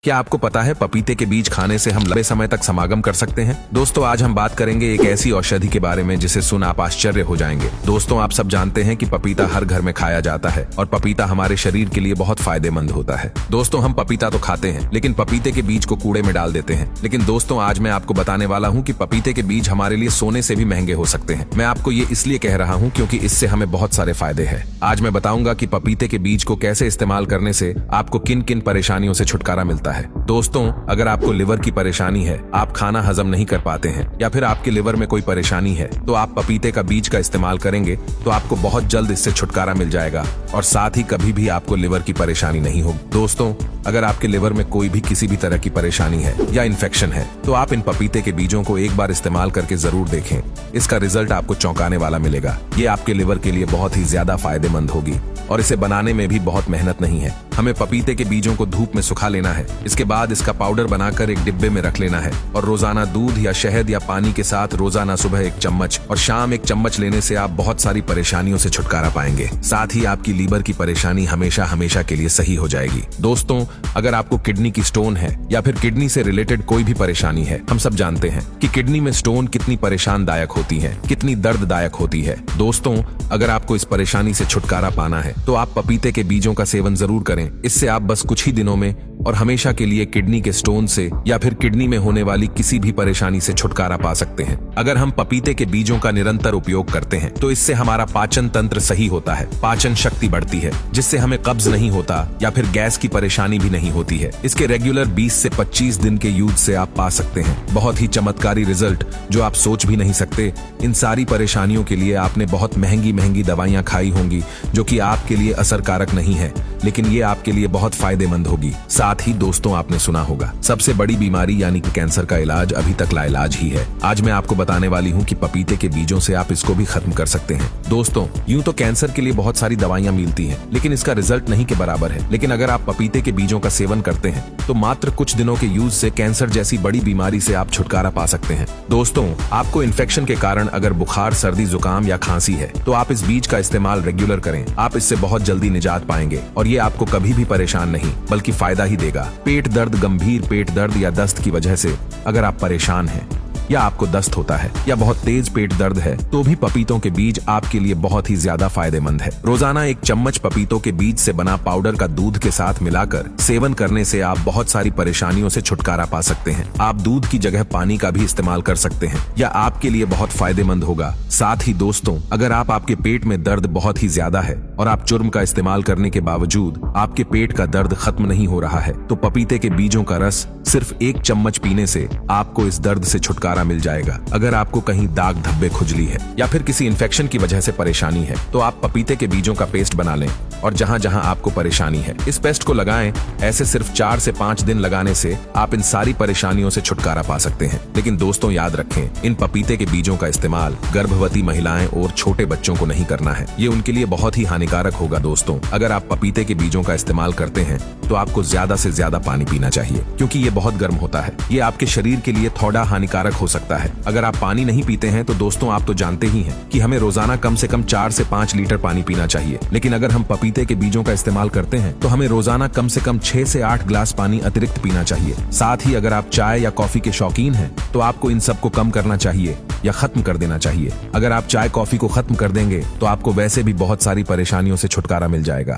क्या आपको पता है पपीते के बीज खाने से हम लंबे समय तक समागम कर सकते हैं? दोस्तों, आज हम बात करेंगे एक ऐसी औषधि के बारे में जिसे सुन आप आश्चर्य हो जाएंगे। दोस्तों, आप सब जानते हैं कि पपीता हर घर में खाया जाता है और पपीता हमारे शरीर के लिए बहुत फायदेमंद होता है। दोस्तों, हम पपीता तो खाते हैं लेकिन पपीते के बीज को कूड़े में डाल देते हैं। लेकिन दोस्तों, आज मैं आपको बताने वाला हूँ कि पपीते के बीज हमारे लिए सोने से भी महंगे हो सकते हैं। मैं आपको ये इसलिए कह रहा हूँ क्योंकि इससे हमें बहुत सारे फायदे हैं। आज मैं बताऊंगा कि पपीते के बीज को कैसे इस्तेमाल करने से आपको किन किन परेशानियों से छुटकारा मिलता है। दोस्तों, अगर आपको लिवर की परेशानी है, आप खाना हजम नहीं कर पाते हैं या फिर आपके लिवर में कोई परेशानी है, तो आप पपीते का बीज का इस्तेमाल करेंगे तो आपको बहुत जल्द इससे छुटकारा मिल जाएगा और साथ ही कभी भी आपको लिवर की परेशानी नहीं होगी। दोस्तों, अगर आपके लिवर में कोई भी किसी भी तरह की परेशानी है या इन्फेक्शन है तो आप इन पपीते के बीजों को एक बार इस्तेमाल करके जरूर देखें। इसका रिजल्ट आपको चौंकाने वाला मिलेगा। ये आपके लिवर के लिए बहुत ही ज्यादा फायदेमंद होगी और इसे बनाने में भी बहुत मेहनत नहीं है। हमें पपीते के बीजों को धूप में सुखा लेना है। इसके बाद इसका पाउडर बनाकर एक डिब्बे में रख लेना है और रोजाना दूध या शहद या पानी के साथ रोजाना सुबह 1 चम्मच और शाम 1 चम्मच लेने से आप बहुत सारी परेशानियों से छुटकारा पाएंगे। साथ ही आपकी लीवर की परेशानी हमेशा हमेशा के लिए सही हो जाएगी। दोस्तों, अगर आपको किडनी की स्टोन है या फिर किडनी से रिलेटेड कोई भी परेशानी है, हम सब जानते हैं कि किडनी में स्टोन कितनी परेशानदायक होती है, कितनी दर्ददायक होती है। दोस्तों, अगर आपको इस परेशानी से छुटकारा पाना है तो आप पपीते के बीजों का सेवन जरूर करें। इससे आप बस कुछ ही दिनों में और हमेशा के लिए किडनी के स्टोन से या फिर किडनी में होने वाली किसी भी परेशानी से छुटकारा पा सकते हैं। अगर हम पपीते के बीजों का निरंतर उपयोग करते हैं तो इससे हमारा पाचन तंत्र सही होता है, पाचन शक्ति बढ़ती है, जिससे हमें कब्ज नहीं होता या फिर गैस की परेशानी भी नहीं होती है। इसके रेगुलर 20 से 25 दिन के यूज से आप पा सकते हैं बहुत ही चमत्कारी रिजल्ट जो आप सोच भी नहीं सकते। इन सारी परेशानियों के लिए आपने बहुत महंगी महंगी दवाइयां खाई होंगी जो कि आपके लिए असरकारक नहीं है, लेकिन ये आपके लिए बहुत फायदेमंद होगी। साथ ही दोस्तों, आपने सुना होगा सबसे बड़ी बीमारी यानी कि कैंसर का इलाज अभी तक लाइलाज ही है। आज मैं आपको बताने वाली हूँ कि पपीते के बीजों से आप इसको भी खत्म कर सकते हैं। दोस्तों, यूं तो कैंसर के लिए बहुत सारी दवाइयां मिलती हैं, लेकिन इसका रिजल्ट नहीं के बराबर है। लेकिन अगर आप पपीते के बीजों का सेवन करते हैं तो मात्र कुछ दिनों के यूज से कैंसर जैसी बड़ी बीमारी से आप छुटकारा पा सकते हैं। दोस्तों, आपको इन्फेक्शन के कारण अगर बुखार, सर्दी, जुकाम या खांसी है तो आप इस बीज का इस्तेमाल रेगुलर करें। आप इससे बहुत जल्दी निजात पाएंगे और ये आपको कभी भी परेशान नहीं बल्कि फायदा ही देगा। पेट दर्द, गंभीर पेट दर्द या दस्त की वजह से अगर आप परेशान हैं या आपको दस्त होता है या बहुत तेज पेट दर्द है तो भी पपीतों के बीज आपके लिए बहुत ही ज्यादा फायदेमंद है। रोजाना 1 चम्मच पपीतों के बीज से बना पाउडर का दूध के साथ मिलाकर सेवन करने से आप बहुत सारी परेशानियों से छुटकारा पा सकते हैं। आप दूध की जगह पानी का भी इस्तेमाल कर सकते हैं, यह आपके लिए बहुत फायदेमंद होगा। साथ ही दोस्तों, अगर आपके पेट में दर्द बहुत ही ज्यादा है और आप चूर्ण का इस्तेमाल करने के बावजूद आपके पेट का दर्द खत्म नहीं हो रहा है तो पपीते के बीजों का रस सिर्फ 1 चम्मच पीने से आपको इस दर्द से छुटकारा मिल जाएगा। अगर आपको कहीं दाग, धब्बे, खुजली है या फिर किसी इन्फेक्शन की वजह से परेशानी है तो आप पपीते के बीजों का पेस्ट बना लें और जहां जहां आपको परेशानी है इस पेस्ट को लगाएं। ऐसे सिर्फ 4 से 5 दिन लगाने से आप इन सारी परेशानियों से छुटकारा पा सकते हैं। लेकिन दोस्तों, याद रखें, इन पपीते के बीजों का इस्तेमाल गर्भवती महिलाएं और छोटे बच्चों को नहीं करना है। ये उनके लिए बहुत ही हानिकारक होगा। दोस्तों, अगर आप पपीते के बीजों का इस्तेमाल करते हैं तो आपको ज्यादा से ज्यादा पानी पीना चाहिए क्योंकि ये बहुत गर्म होता है। ये आपके शरीर के लिए थोड़ा हानिकारक हो सकता है। अगर आप पानी नहीं पीते हैं तो दोस्तों, आप तो जानते ही हैं कि हमें रोजाना कम से कम 4 से 5 लीटर पानी पीना चाहिए। लेकिन अगर हम पपीते के बीजों का इस्तेमाल करते हैं तो हमें रोजाना कम से कम 6 से 8 ग्लास पानी अतिरिक्त पीना चाहिए। साथ ही अगर आप चाय या कॉफी के शौकीन हैं तो आपको इन सब को कम करना चाहिए या खत्म कर देना चाहिए। अगर आप चाय, कॉफी को खत्म कर देंगे तो आपको वैसे भी बहुत सारी परेशानियों से छुटकारा मिल जाएगा।